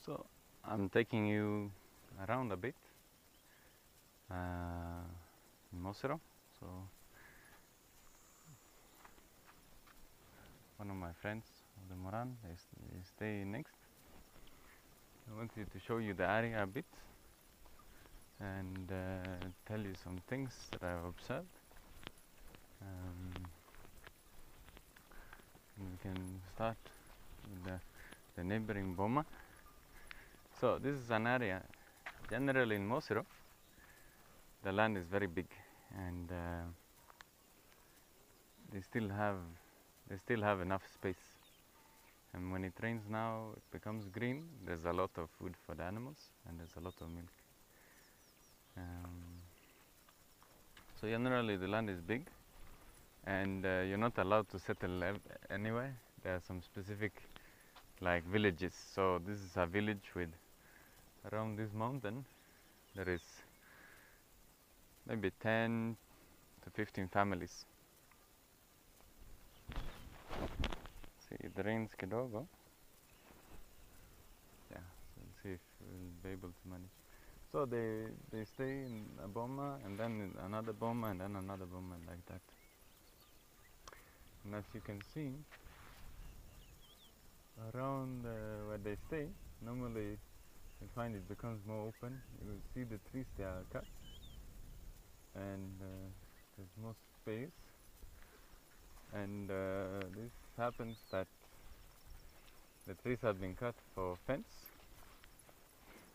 So I'm taking you around a bit in Mosiro. So one of my friends of the Moran, they stay next. I wanted to show you the area a bit and tell you some things that I've observed. And we can start with the neighboring Boma. So this is an area, generally in Mosiro, the land is very big, and they still have enough space. And when it rains now, it becomes green. There's a lot of food for the animals, and there's a lot of milk. So generally the land is big, and you're not allowed to settle anywhere. There are some specific like villages. So this is a village with, around this mountain, there is maybe 10 to 15 families. See, it rains kidogo. Yeah, so we'll see if we'll be able to manage. So they stay in a boma, and then in another boma, and then another boma, like that. And as you can see, around where they stay, normally you find it becomes more open. You will see the trees, they are cut, and there's more space. And this happens that the trees have been cut for fence,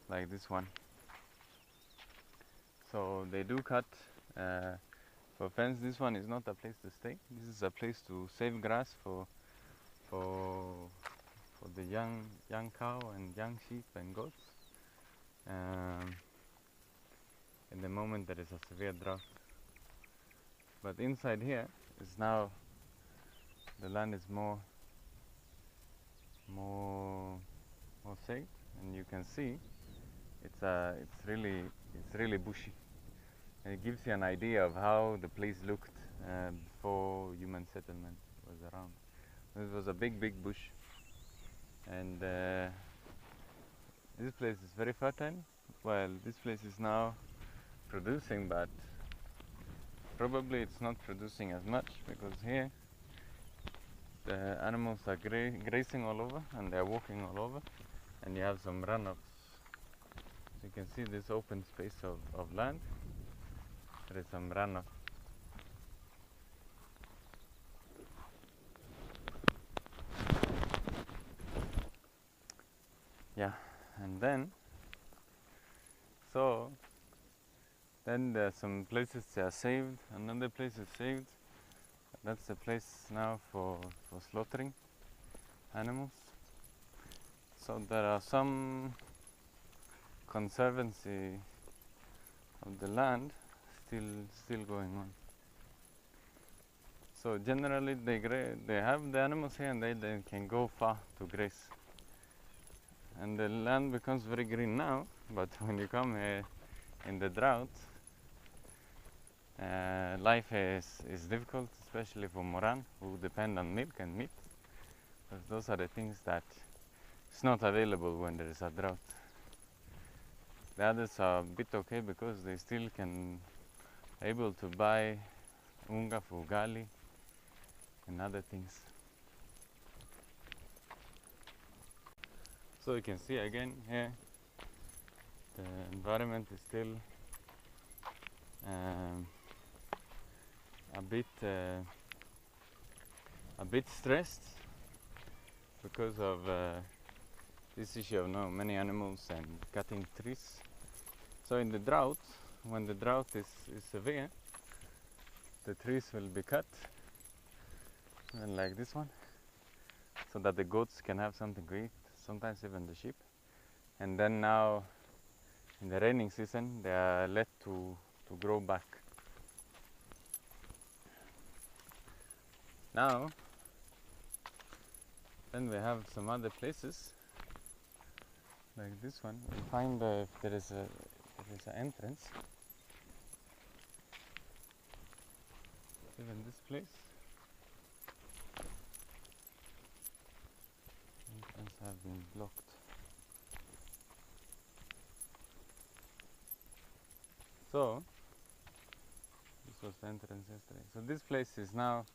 like this one. So they do cut for fence. This one is not a place to stay. This is a place to save grass for the young cow and young sheep and goats. In the moment there is a severe drought. But inside here is now the land is more safe, and you can see it's really bushy, and it gives you an idea of how the place looked before human settlement was around. This was a big bush, and this place is very fertile. Well, this place is now producing, but probably it's not producing as much, because here the animals are grazing all over, and they're walking all over, and you have some runoffs. So you can see this open space of land. There is some runoff. Yeah, and then there are some places that are saved. Another place is saved. That's the place now for slaughtering animals. So there are some conservancy of the land still going on. So generally they have the animals here, and they can go far to graze. And the land becomes very green now, but when you come here in the drought, life is difficult, especially for Moran, who depend on milk and meat, because those are the things that is not available when there is a drought. The others are a bit okay, because they still can able to buy unga for ugali and other things. So you can see again here, the environment is still a bit stressed because of this issue of many animals and cutting trees. So in the drought, when the drought is severe, the trees will be cut, and like this one, so that the goats can have something to eat, sometimes even the sheep. And then now in the raining season they are let to grow back. Now then we have some other places like this one. We find if there is an entrance. Even this place, entrance have been blocked. So this was the entrance yesterday. So this place is now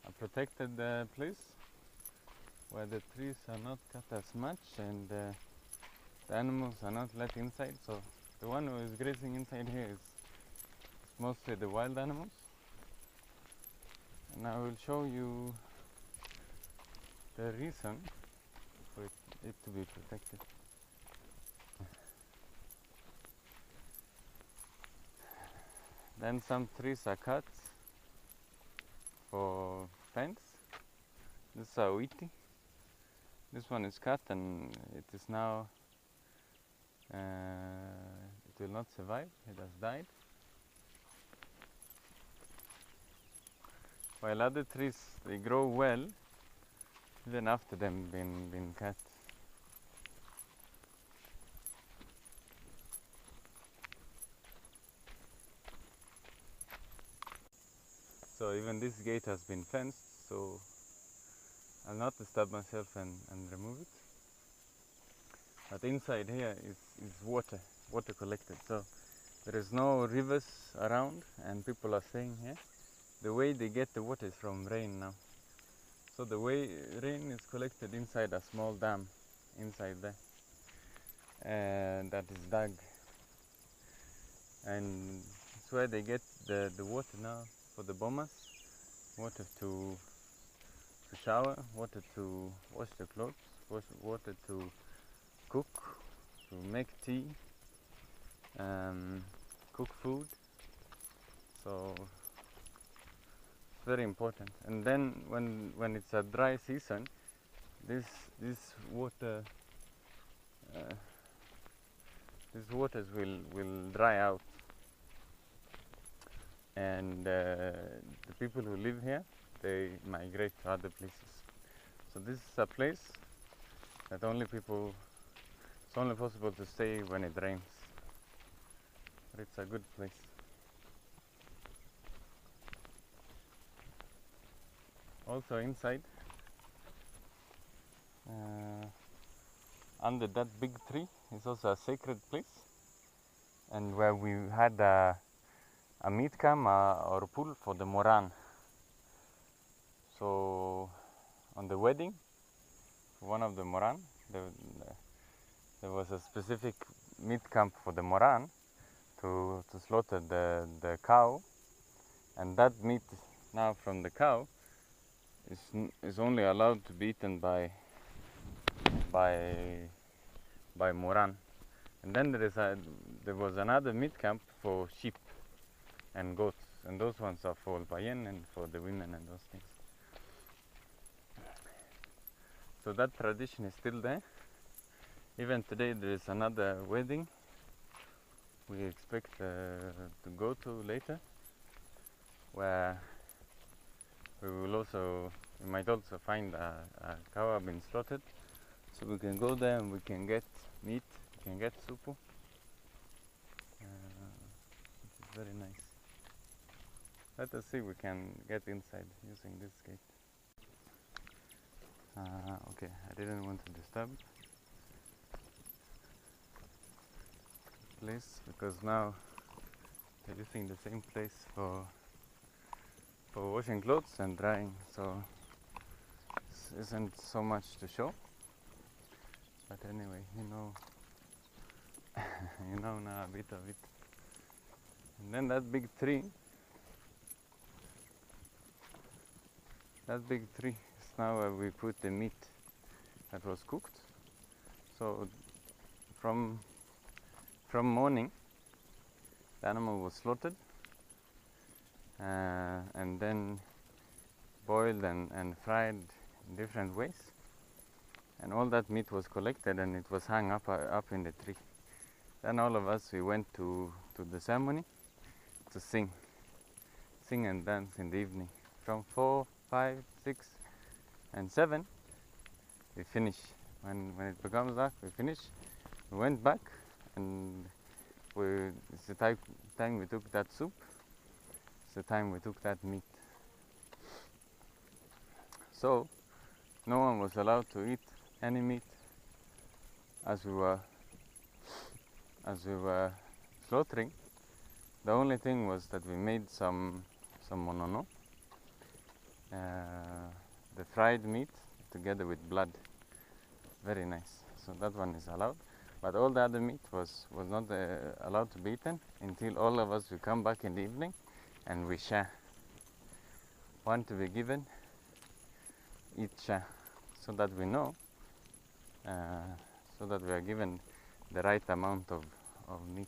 a protected place where the trees are not cut as much, and the animals are not let inside. So the one who is grazing inside here is mostly the wild animals. And I will show you the reason for it to be protected. Then some trees are cut for fence. This is a wheatie. This one is cut and it is now, it will not survive, it has died. While other trees, they grow well even after them been cut. So even this gate has been fenced, so I'll not disturb myself and remove it. But inside here is water collected. So there is no rivers around and people are staying here. The way they get the water is from rain now. So the way rain is collected inside a small dam inside there, and that is dug. And it's where they get the water now for the bombers. Water to shower, water to wash the clothes, water to cook, to make tea, cook food. So it's very important. And then when it's a dry season, this water these waters will dry out, and the people who live here, they migrate to other places. So this is a place that it's only possible to stay when it rains. But it's a good place. Also inside, under that big tree is also a sacred place, and where we had a meat camp or pool for the Moran. So on the wedding, one of the Moran, there was a specific meat camp for the Moran to slaughter the cow, and that meat now from the cow is only allowed to be eaten by Moran. And then there was another meat camp for sheep and goats, and those ones are for Bayen and for the women and those things. So that tradition is still there. Even today there is another wedding we expect to go to later, where we might also find a cow being slaughtered, so we can go there and we can get meat, we can get supu, which is very nice. Let us see if we can get inside using this gate. Okay, I didn't want to disturb the place because now they're using the same place for washing clothes and drying, so this isn't so much to show. But anyway, you know now a bit of it. And then that big tree is now where we put the meat that was cooked. So from morning the animal was slaughtered and then boiled and fried in different ways, and all that meat was collected and it was hung up in the tree. Then all of us, we went to the ceremony to sing and dance in the evening. From 4, 5, 6 and 7 we finish. When it becomes dark, we finish. We went back, and it's the time we took that soup, it's the time we took that meat. So no one was allowed to eat any meat as we were slaughtering, The only thing was that we made some monono, the fried meat together with blood. Very nice. So that one is allowed. But all the other meat was not allowed to be eaten until all of us will come back in the evening and we share. One to be given, each share, so that we know, so that we are given the right amount of meat.